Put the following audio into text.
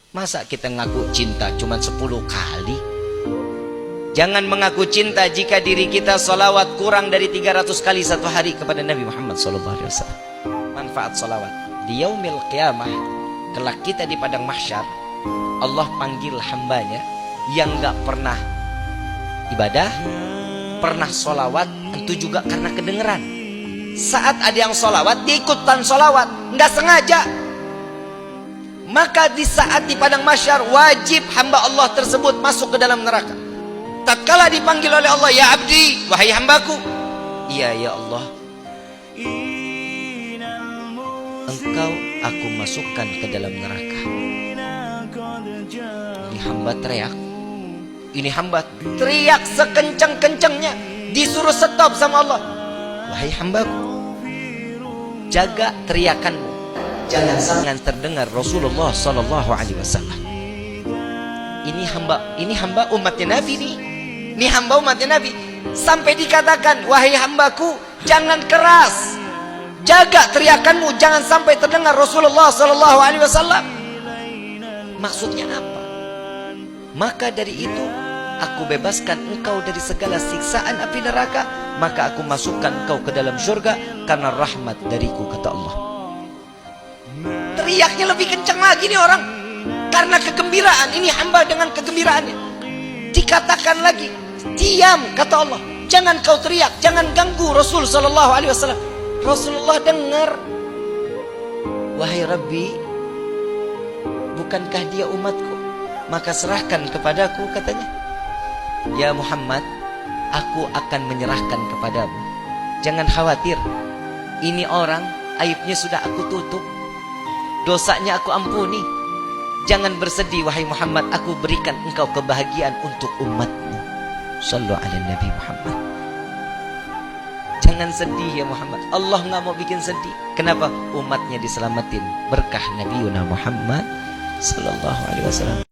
Masa kita ngaku cinta cuma 10 kali? Jangan mengaku cinta jika diri kita salawat kurang dari 300 kali satu hari kepada Nabi Muhammad SAW. Manfaat salawat di yaumil qiyamah, kelak kita di padang mahsyar, Allah panggil hambanya yang gak pernah ibadah, pernah salawat, tentu juga karena kedengeran. Saat ada yang salawat, dia ikutan salawat, gak sengaja. Maka di saat di padang mahsyar, wajib hamba Allah tersebut masuk ke dalam neraka. Tatkala dipanggil oleh Allah, ya abdi, wahai hambaku, iya ya Allah, engkau aku masukkan ke dalam neraka. Ini hamba teriak, ini hamba teriak sekencang-kencangnya, disuruh stop sama Allah. Wahai hambaku, jaga teriakanmu, jangan terdengar Rasulullah SAW. Ini hamba umatnya Nabi nih. Ini hamba umatnya Nabi. Sampai dikatakan, wahai hambaku, jangan keras, jaga teriakanmu, jangan sampai terdengar Rasulullah SAW. Maksudnya apa? Maka dari itu aku bebaskan engkau dari segala siksaan api neraka, maka aku masukkan engkau ke dalam surga karena rahmat dariku, kata Allah. Teriaknya lebih kencang lagi nih orang, karena kegembiraan. Ini hamba dengan kegembiraannya. Dikatakan lagi, diam, kata Allah, jangan kau teriak, jangan ganggu Rasul SAW. Rasulullah dengar, wahai Rabbi, bukankah dia umatku? Maka serahkan kepadaku, katanya. Ya Muhammad, aku akan menyerahkan kepadamu. Jangan khawatir, ini orang aibnya sudah aku tutup, dosanya aku ampuni. Jangan bersedih wahai Muhammad, aku berikan engkau kebahagiaan untuk umatmu. Sallu ala Nabi Muhammad. Jangan sedih ya Muhammad, Allah nggak mau bikin sedih. Kenapa? Umatnya diselamatin berkah Nabi Muhammad Sallallahu Alaihi Wasallam.